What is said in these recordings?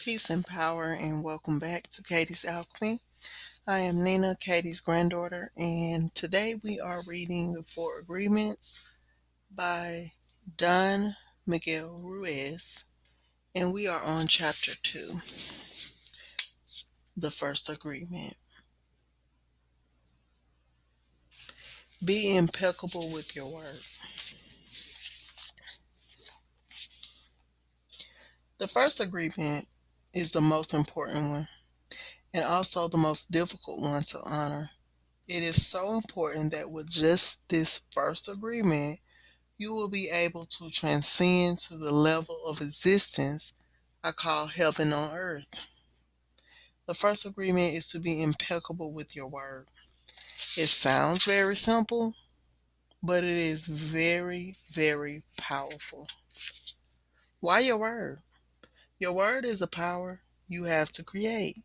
Peace and power, and welcome back to KTsAlchmy. I am Nina, Katie's granddaughter, and today we are reading the Four Agreements by Don Miguel Ruiz, and we are on chapter 2, the first agreement. Be impeccable with your word. The first agreement is the most important one, and also the most difficult one to honor. It is so important that with just this first agreement, you will be able to transcend to the level of existence I call heaven on earth. The first agreement is to be impeccable with your word. It sounds very simple, but it is very, very powerful. Why your word? Your word is a power you have to create.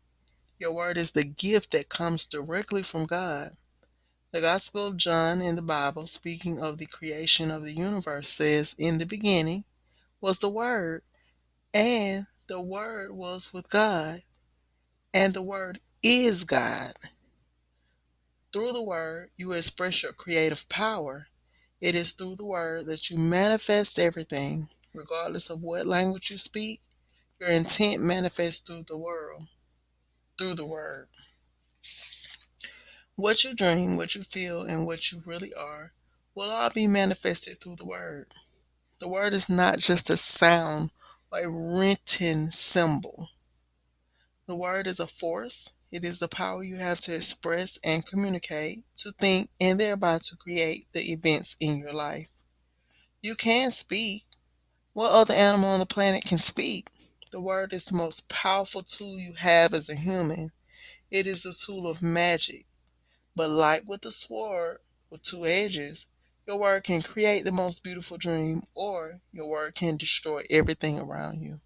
Your word is the gift that comes directly from God. The Gospel of John in the Bible, speaking of the creation of the universe, says, "In the beginning was the Word, and the Word was with God, and the Word is God." Through the Word, you express your creative power. It is through the Word that you manifest everything. Regardless of what language you speak, your intent manifests through the Word. What you dream, what you feel, and what you really are will all be manifested through the Word. The Word is not just a sound or a written symbol. The word is a force. It is the power you have to express and communicate, to think, and thereby to create the events in your life. You can speak. What other animal on the planet can speak? The word is the most powerful tool you have as a human. It is a tool of magic. But like with a sword with two edges, your word can create the most beautiful dream, or your word can destroy everything around you.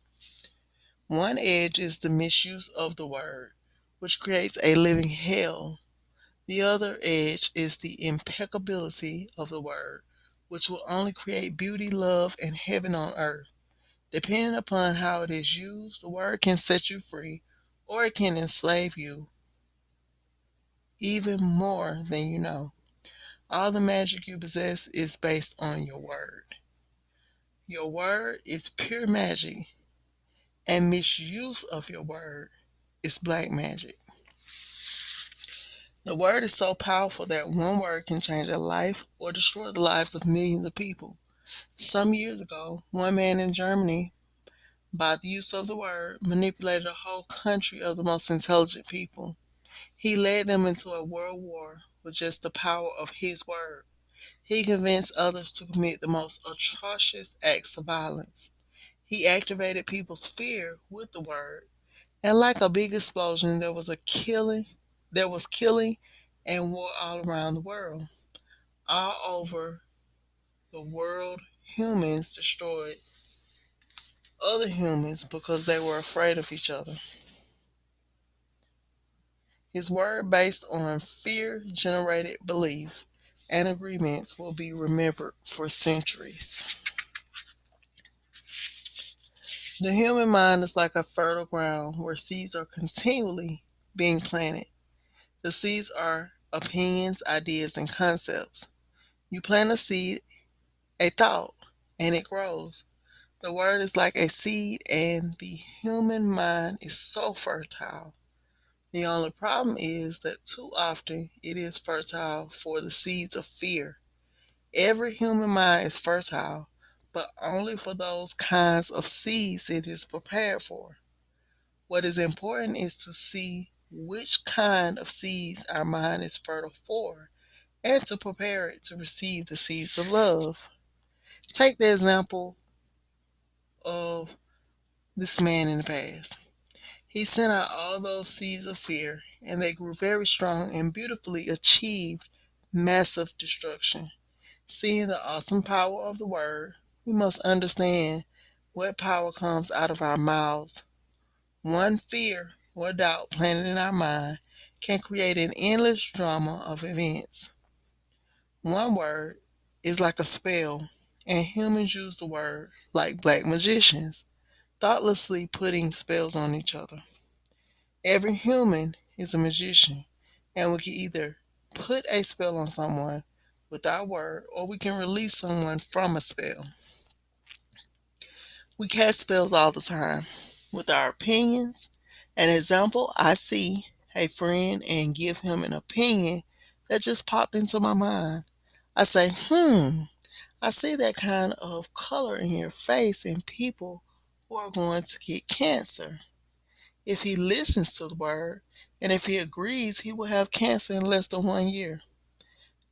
One edge is the misuse of the word, which creates a living hell. The other edge is the impeccability of the word, which will only create beauty, love, and heaven on earth. Depending upon how it is used, the word can set you free, or it can enslave you even more than you know. All the magic you possess is based on your word. Your word is pure magic, and misuse of your word is black magic. The word is so powerful that one word can change a life or destroy the lives of millions of people. Some years ago, one man in Germany, by the use of the word, manipulated a whole country of the most intelligent people. He led them into a world war with just the power of his word. He convinced others to commit the most atrocious acts of violence. He activated people's fear with the word, and like a big explosion, there was killing and war all around the world. All over the world, humans destroyed other humans because they were afraid of each other. His word, based on fear generated beliefs and agreements, will be remembered for centuries. The human mind is like a fertile ground where seeds are continually being planted. The seeds are opinions, ideas, and concepts. You plant a seed, a thought, and it grows. The word is like a seed, and the human mind is so fertile. The only problem is that too often it is fertile for the seeds of fear. Every human mind is fertile, but only for those kinds of seeds it is prepared for. What is important is to see which kind of seeds our mind is fertile for, and to prepare it to receive the seeds of love. Take the example of this man in the past. He sent out all those seeds of fear, and they grew very strong and beautifully achieved massive destruction. Seeing the awesome power of the word, we must understand what power comes out of our mouths. One fear or doubt planted in our mind can create an endless drama of events. One word is like a spell, and humans use the word like black magicians. thoughtlessly putting spells on each other. Every human is a magician, and we can either put a spell on someone with our word, or we can release someone from a spell. We cast spells all the time with our opinions. An example, I see a friend and give him an opinion that just popped into my mind. I say, I see that kind of color in your face in people who are going to get cancer. If he listens to the word and if he agrees, he will have cancer in less than 1 year.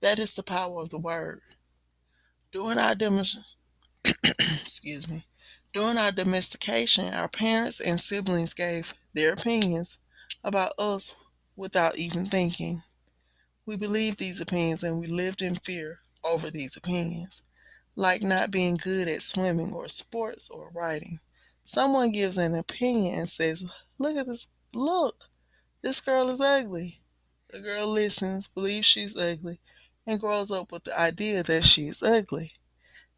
That is the power of the word. During our excuse me, during our domestication, our parents and siblings gave their opinions about us without even thinking. We believed these opinions and we lived in fear over these opinions, like not being good at swimming or sports or writing. Someone gives an opinion and says, "Look at this, look, this girl is ugly." The girl listens, believes she's ugly, and grows up with the idea that she is ugly.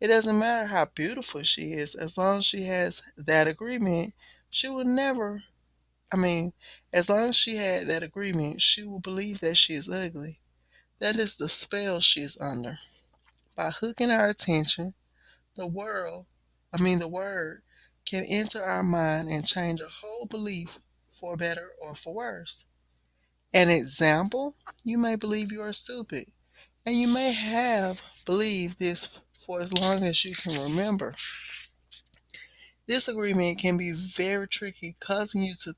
It doesn't matter how beautiful she is, as long as she has that agreement, she will never, I mean, as long as she had that agreement, she will believe that she is ugly. That is the spell she is under. By hooking our attention, the world, the word, can enter our mind and change a whole belief for better or for worse. An example, you may believe you are stupid, and you may have believed this for as long as you can remember. This agreement can be very tricky, causing you to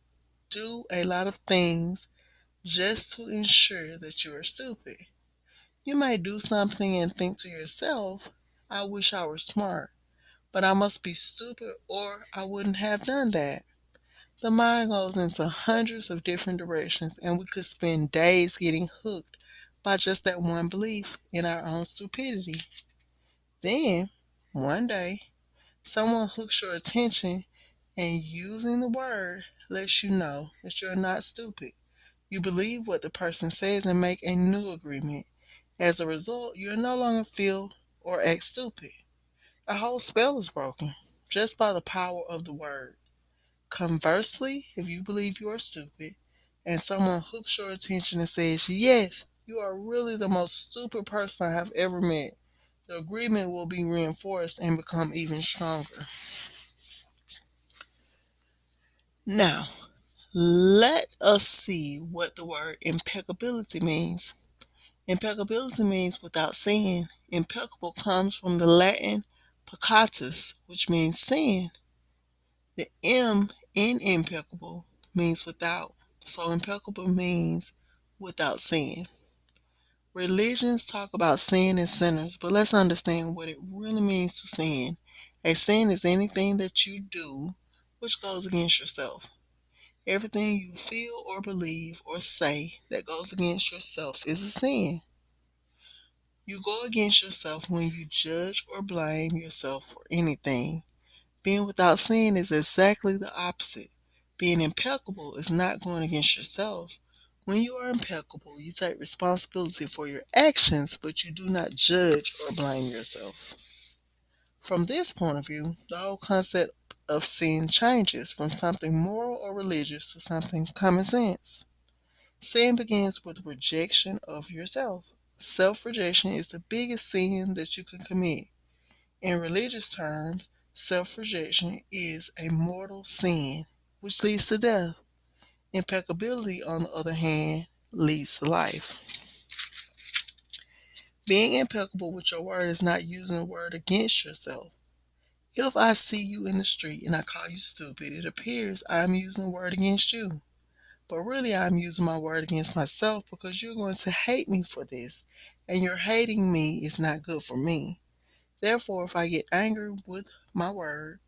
do a lot of things just to ensure that you are stupid. You may do something and think to yourself, "I wish I were smart, but I must be stupid or I wouldn't have done that." The mind goes into hundreds of different directions, and we could spend days getting hooked by just that one belief in our own stupidity. Then, one day, someone hooks your attention and using the word lets you know that you're not stupid. You believe what the person says and make a new agreement. As a result, you no longer feel or act stupid. A whole spell is broken just by the power of the word. Conversely, if you believe you are stupid and someone hooks your attention and says, "Yes, you are really the most stupid person I have ever met," the agreement will be reinforced and become even stronger. Now, let us see what the word impeccability means. Impeccability means without sin. Impeccable comes from the Latin peccatus, which means sin. The M in impeccable means without. So impeccable means without sin. Religions talk about sin and sinners, but let's understand what it really means to sin. A sin is anything that you do which goes against yourself. Everything you feel or believe or say that goes against yourself is a sin. You go against yourself when you judge or blame yourself for anything. Being without sin is exactly the opposite. Being impeccable is not going against yourself. When you are impeccable, you take responsibility for your actions, but you do not judge or blame yourself. From this point of view, the whole concept of sin changes from something moral or religious to something common sense. Sin begins with rejection of yourself. Self rejection is the biggest sin that you can commit. In religious terms, self rejection is a mortal sin, which leads to death. Impeccability, on the other hand, leads to life. Being impeccable with your word is not using the word against yourself. If I see you in the street and I call you stupid, it appears I am using the word against you. But really, I'm using my word against myself because you're going to hate me for this, and your hating me is not good for me. Therefore, if I get angry with my word,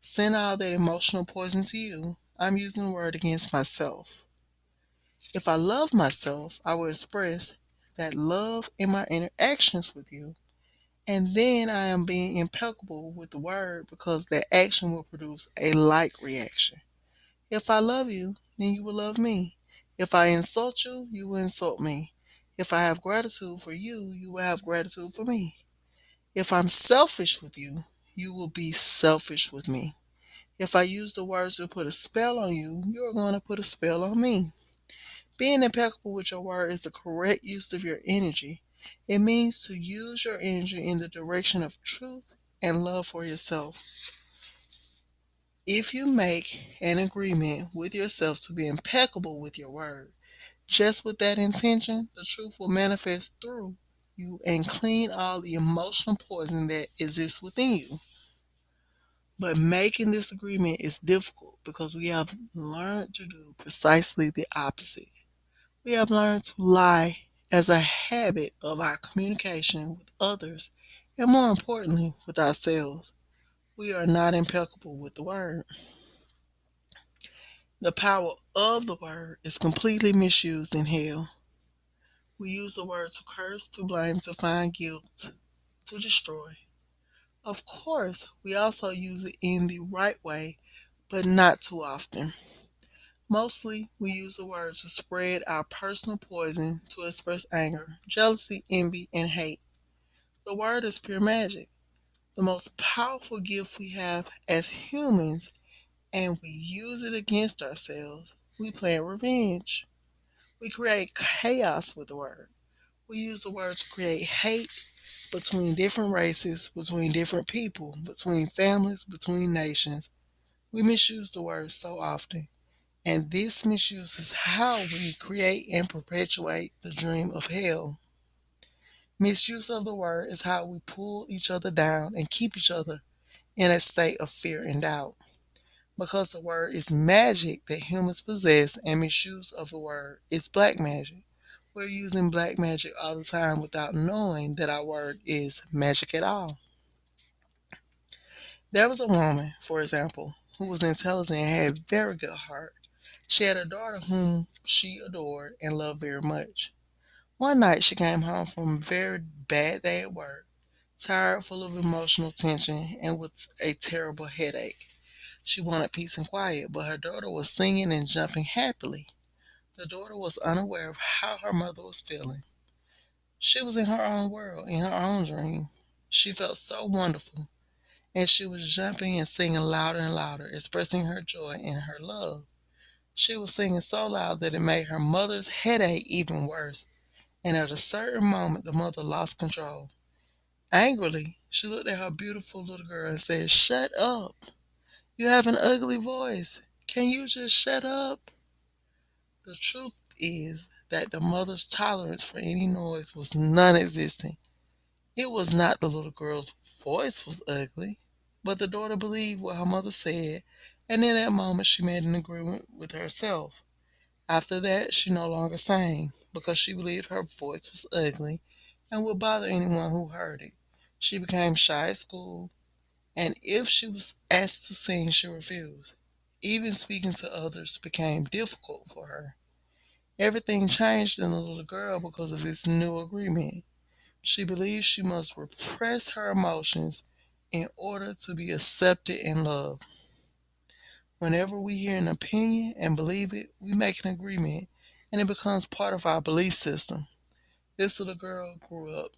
send all that emotional poison to you, I'm using the word against myself. If I love myself, I will express that love in my interactions with you. And then I am being impeccable with the word because that action will produce a like reaction. If I love you, then you will love me. If I insult you, you will insult me. If I have gratitude for you, you will have gratitude for me. If I'm selfish with you, you will be selfish with me. If I use the words to put a spell on you, you're going to put a spell on me. Being impeccable with your word is the correct use of your energy. It means to use your energy in the direction of truth and love for yourself. If you make an agreement with yourself to be impeccable with your word, just with that intention, the truth will manifest through you and clean all the emotional poison that exists within you. But making this agreement is difficult because we have learned to do precisely the opposite. We have learned to lie as a habit of our communication with others and, more importantly, with ourselves. We are not impeccable with the word. The power of the word is completely misused in hell. We use the word to curse, to blame, to find guilt, to destroy. Of course, we also use it in the right way, but not too often. Mostly, we use the word to spread our personal poison, to express anger, jealousy, envy, and hate. The word is pure magic, the most powerful gift we have as humans, and we use it against ourselves. We plan revenge. We create chaos with the word. We use the word to create hate between different races, between different people, between families, between nations. We misuse the word so often. And this misuse is how we create and perpetuate the dream of hell. Misuse of the word is how we pull each other down and keep each other in a state of fear and doubt. Because the word is magic that humans possess, and misuse of the word is black magic. We're using black magic all the time without knowing that our word is magic at all. There was a woman, for example, who was intelligent and had a very good heart. She had a daughter whom she adored and loved very much. One night she came home from a very bad day at work, tired, full of emotional tension, and with a terrible headache. She wanted peace and quiet, but her daughter was singing and jumping happily. The daughter was unaware of how her mother was feeling. She was in her own world, in her own dream. She felt so wonderful, and she was jumping and singing louder and louder, expressing her joy and her love. She was singing so loud that it made her mother's headache even worse, and at a certain moment the mother lost control. Angrily, she looked at her beautiful little girl and said, "Shut up. You have an ugly voice. Can you just shut up?" The truth is that the mother's tolerance for any noise was non existent. It was not the little girl's voice was ugly, but the daughter believed what her mother said, and in that moment she made an agreement with herself. After that, she no longer sang because she believed her voice was ugly and would bother anyone who heard it. She became shy at school, and if she was asked to sing, she refused. Even speaking to others became difficult for her. Everything changed in the little girl because of this new agreement. She believed she must repress her emotions in order to be accepted and loved. Whenever we hear an opinion and believe it, we make an agreement and it becomes part of our belief system. This little girl grew up,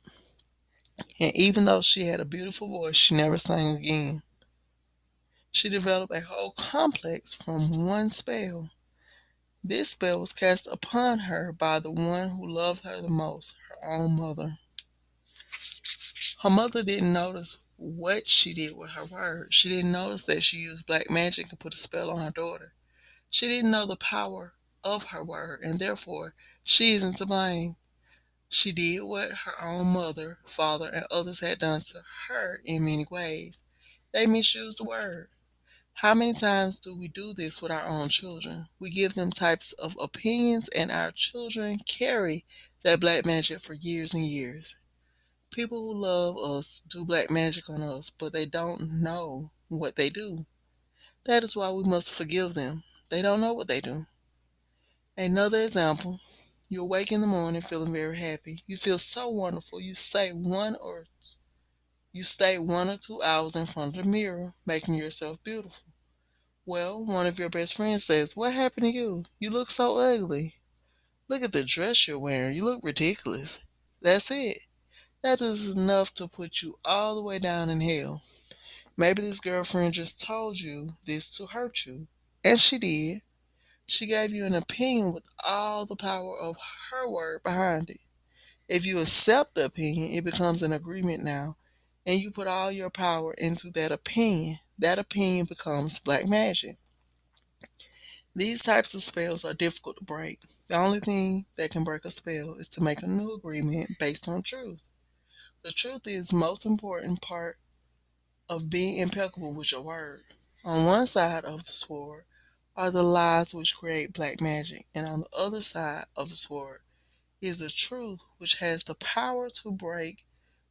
and even though she had a beautiful voice, she never sang again. She developed a whole complex from one spell. This spell was cast upon her by the one who loved her the most, her own mother. Her mother didn't notice what she did with her word. She didn't notice that she used black magic to put a spell on her daughter. She didn't know the power of her word, and therefore she isn't to blame. She did what her own mother, father, and others had done to her in many ways. They misused the word. How many times do we do this with our own children? We give them types of opinions, and our children carry that black magic for years and years. People who love us do black magic on us, but they don't know what they do. That is why we must forgive them. They don't know what they do. Another example, you awake in the morning feeling very happy. You feel so wonderful. You stay 1 or 2 hours in front of the mirror, making yourself beautiful. Well, one of your best friends says, "What happened to you? You look so ugly. Look at the dress you're wearing. You look ridiculous." That's it. That is enough to put you all the way down in hell. Maybe this girlfriend just told you this to hurt you. And she did. She gave you an opinion with all the power of her word behind it. If you accept the opinion, it becomes an agreement now, and you put all your power into that opinion. That opinion becomes black magic. These types of spells are difficult to break. The only thing that can break a spell is to make a new agreement based on truth. The truth is most important part of being impeccable with your word. On one side of the sword are the lies which create black magic, and on the other side of the sword is the truth which has the power to break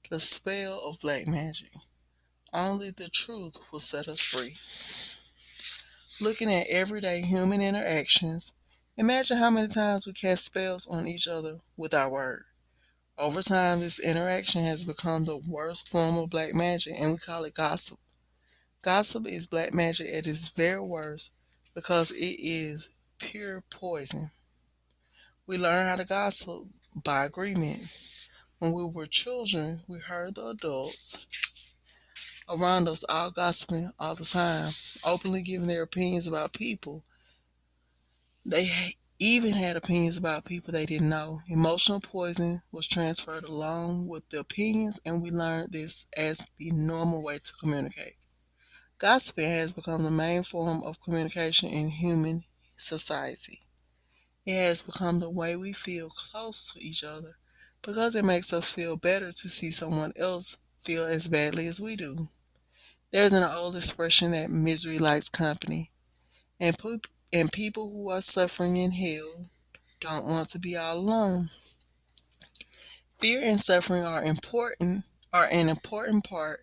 the spell of black magic. Only the truth will set us free. Looking at everyday human interactions, imagine how many times we cast spells on each other with our word. Over time, this interaction has become the worst form of black magic, and we call it gossip. Gossip is black magic at its very worst because it is pure poison. We learn how to gossip by agreement. When we were children, we heard the adults around us all gossiping all the time, openly giving their opinions about people. They even had opinions about people they didn't know. Emotional poison was transferred along with the opinions, and we learned this as the normal way to communicate. Gossiping has become the main form of communication in human society. It has become the way we feel close to each other because it makes us feel better to see someone else feel as badly as we do. There's an old expression that misery likes company, and, and people who are suffering in hell don't want to be all alone. Fear and suffering are an important part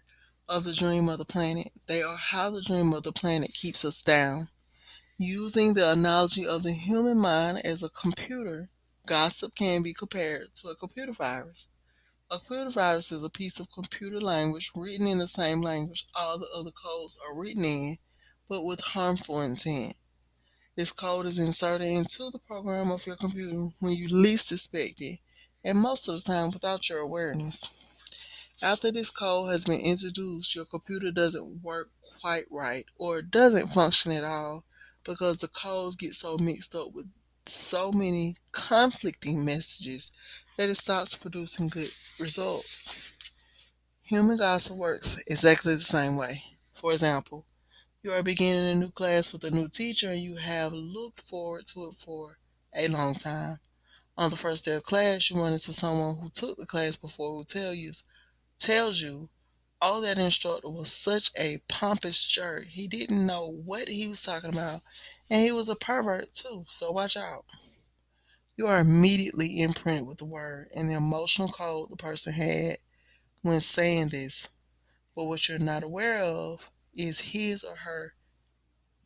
of the dream of the planet. They are how the dream of the planet keeps us down. Using the analogy of the human mind as a computer, gossip can be compared to a computer virus. A computer virus is a piece of computer language written in the same language all the other codes are written in, but with harmful intent. This code is inserted into the program of your computer when you least expect it, and most of the time without your awareness. After this code has been introduced, your computer doesn't work quite right or doesn't function at all because the codes get so mixed up with so many conflicting messages that it stops producing good results. Human gossip works exactly the same way. For example, you are beginning a new class with a new teacher and you have looked forward to it for a long time. On the first day of class, you run into someone who took the class before who tells you, oh, that instructor was such a pompous jerk. He didn't know what he was talking about, and he was a pervert too, so watch out. You are immediately imprinted with the word and the emotional code the person had when saying this. But what you're not aware of is his or her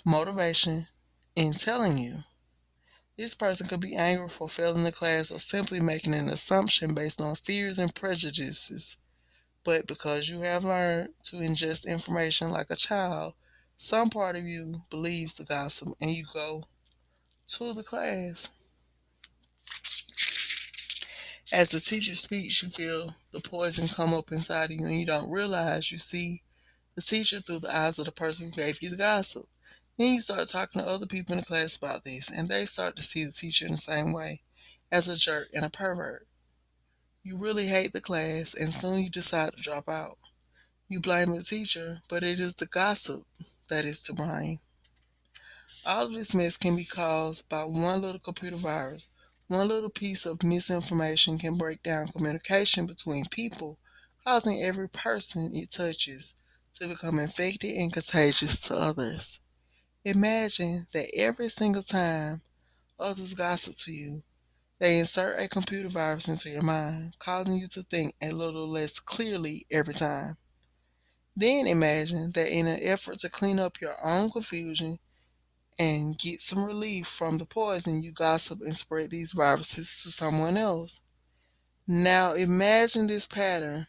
motivation in telling you. This person could be angry for failing the class or simply making an assumption based on fears and prejudices. But because you have learned to ingest information like a child, some part of you believes the gossip and you go to the class. As the teacher speaks, you feel the poison come up inside of you and you don't realize you see the teacher through the eyes of the person who gave you the gossip. Then you start talking to other people in the class about this, and they start to see the teacher in the same way as a jerk and a pervert. You really hate the class, and soon you decide to drop out. You blame the teacher, but it is the gossip that is to blame. All of this mess can be caused by one little computer virus. One little piece of misinformation can break down communication between people, causing every person it touches to become infected and contagious to others. Imagine that every single time others gossip to you, they insert a computer virus into your mind, causing you to think a little less clearly every time. Then imagine that in an effort to clean up your own confusion and get some relief from the poison, you gossip and spread these viruses to someone else. Now imagine this pattern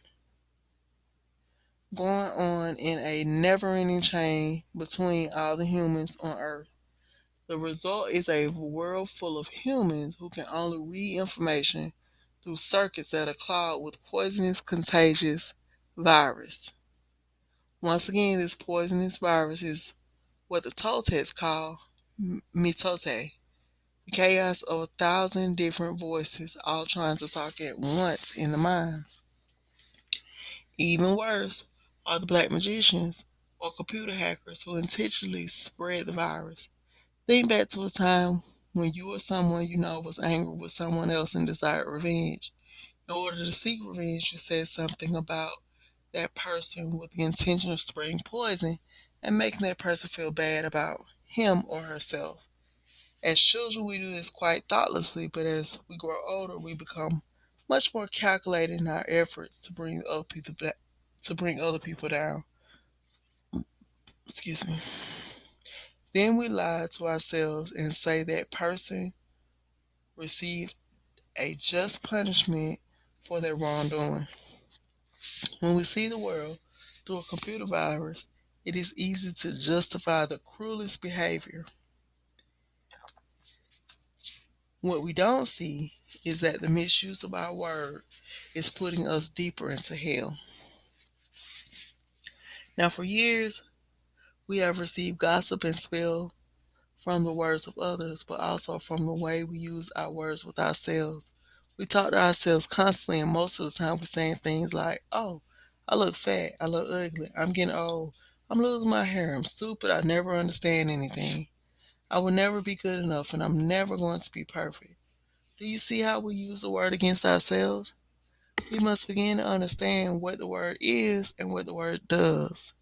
going on in a never ending chain between all the humans on Earth. The result is a world full of humans who can only read information through circuits that are clogged with poisonous, contagious virus. Once again, this poisonous virus is what the Toltecs call mitote, the chaos of 1,000 different voices all trying to talk at once in the mind. Even worse are the black magicians or computer hackers who intentionally spread the virus. Think back to a time when you or someone you know was angry with someone else and desired revenge. In order to seek revenge, you said something about that person with the intention of spreading poison and making that person feel bad about him or herself. As children, we do this quite thoughtlessly, but as we grow older, we become much more calculated in our efforts to bring other people down. Excuse me. Then we lie to ourselves and say that person received a just punishment for their wrongdoing. When we see the world through a computer virus, it is easy to justify the cruelest behavior. What we don't see is that the misuse of our word is putting us deeper into hell. Now, for years, we have received gossip and spell from the words of others, but also from the way we use our words with ourselves. We talk to ourselves constantly, and most of the time we're saying things like, oh, I look fat, I look ugly, I'm getting old, I'm losing my hair, I'm stupid, I never understand anything, I will never be good enough, and I'm never going to be perfect. Do you see how we use the word against ourselves? We must begin to understand what the word is and what the word does.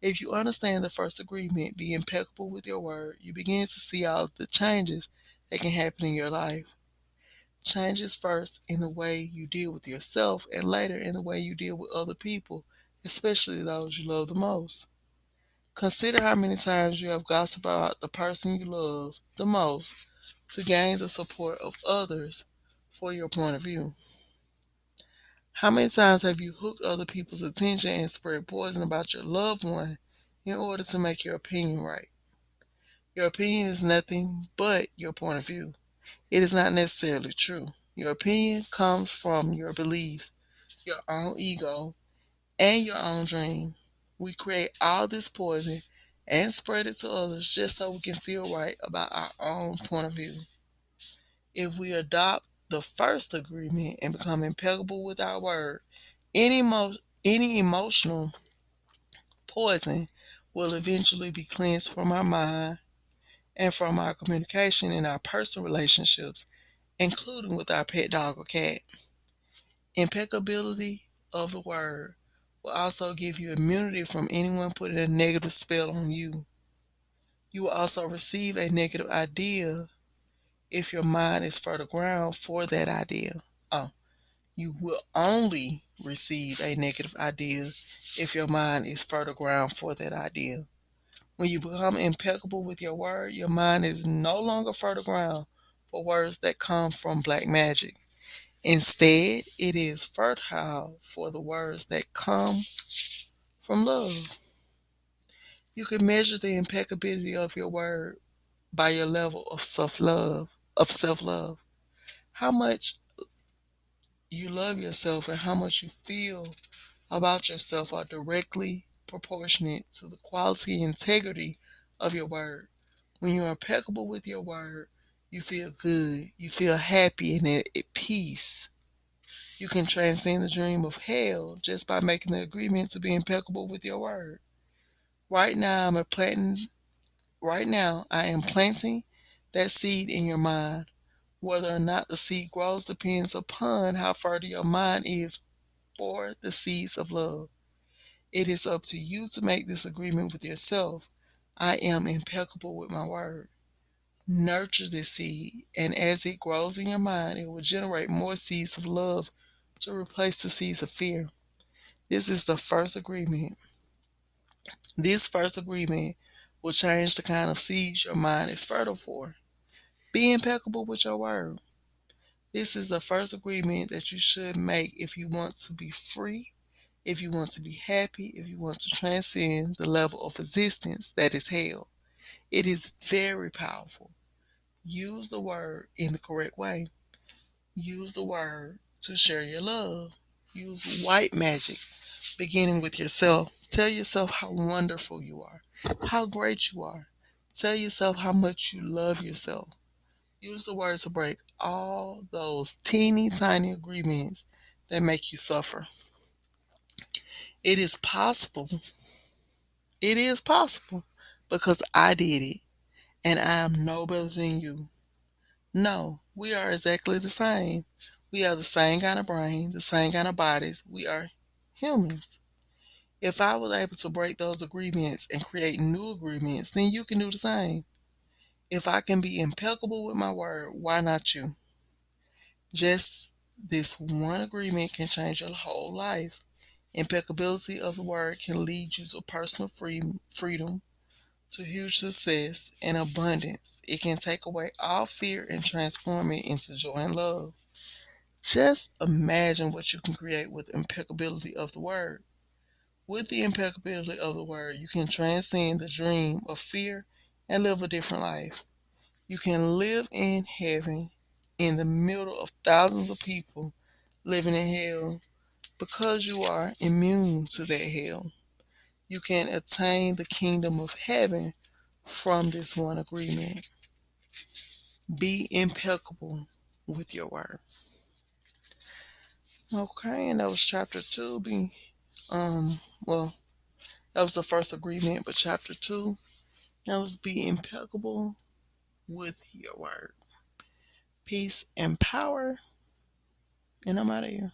If you understand the first agreement, be impeccable with your word, you begin to see all the changes that can happen in your life. Changes first in the way you deal with yourself and later in the way you deal with other people, especially those you love the most. Consider how many times you have gossiped about the person you love the most to gain the support of others for your point of view. How many times have you hooked other people's attention and spread poison about your loved one in order to make your opinion right? Your opinion is nothing but your point of view. It is not necessarily true. Your opinion comes from your beliefs, your own ego, and your own dream. We create all this poison and spread it to others just so we can feel right about our own point of view. If we adopt the first agreement and become impeccable with our word, any emotional poison will eventually be cleansed from our mind and from our communication in our personal relationships, including with our pet dog or cat. Impeccability of the word will also give you immunity from anyone putting a negative spell on you. You will also receive a negative idea if your mind is fertile ground for that idea. Oh, you will only receive a negative idea if your mind is fertile ground for that idea. When you become impeccable with your word, your mind is no longer fertile ground for words that come from black magic. Instead, it is fertile for the words that come from love. You can measure the impeccability of your word by your level of self love. How much you love yourself and how much you feel about yourself are directly proportionate to the quality and integrity of your word. When you're impeccable with your word, you feel good, you feel happy and at peace. You can transcend the dream of hell just by making the agreement to be impeccable with your word. Right now, I am planting that seed in your mind. Whether or not the seed grows depends upon how fertile your mind is for the seeds of love. It is up to you to make this agreement with yourself. I am impeccable with my word. Nurture this seed, and as it grows in your mind, it will generate more seeds of love to replace the seeds of fear. This is the first agreement. This first agreement will change the kind of seeds your mind is fertile for. Be impeccable with your word. This is the first agreement that you should make if you want to be free, if you want to be happy, if you want to transcend the level of existence that is hell. It is very powerful. Use the word in the correct way. Use the word to share your love. Use white magic, beginning with yourself, Tell yourself how wonderful you are, how great you are. Tell yourself how much you love yourself. Use the word to break all those teeny tiny agreements that make you suffer. It is possible. It is possible because I did it and I am no better than you. No, we are exactly the same. We have the same kind of brain, the same kind of bodies. We are humans. If I was able to break those agreements and create new agreements, then you can do the same. If I can be impeccable with my word, why not you? Just this one agreement can change your whole life. Impeccability of the word can lead you to personal freedom, to huge success and abundance. It can take away all fear and transform it into joy and love. Just imagine what you can create with impeccability of the word. With the impeccability of the word, you can transcend the dream of fear and live a different life. You can live in heaven in the middle of thousands of people living in hell because you are immune to that hell. You can attain the kingdom of heaven from this one agreement. Be impeccable with your word. Okay, and that was chapter two. Well, that was the first agreement, but chapter two, that was be impeccable with your word. Peace and power, and I'm out of here.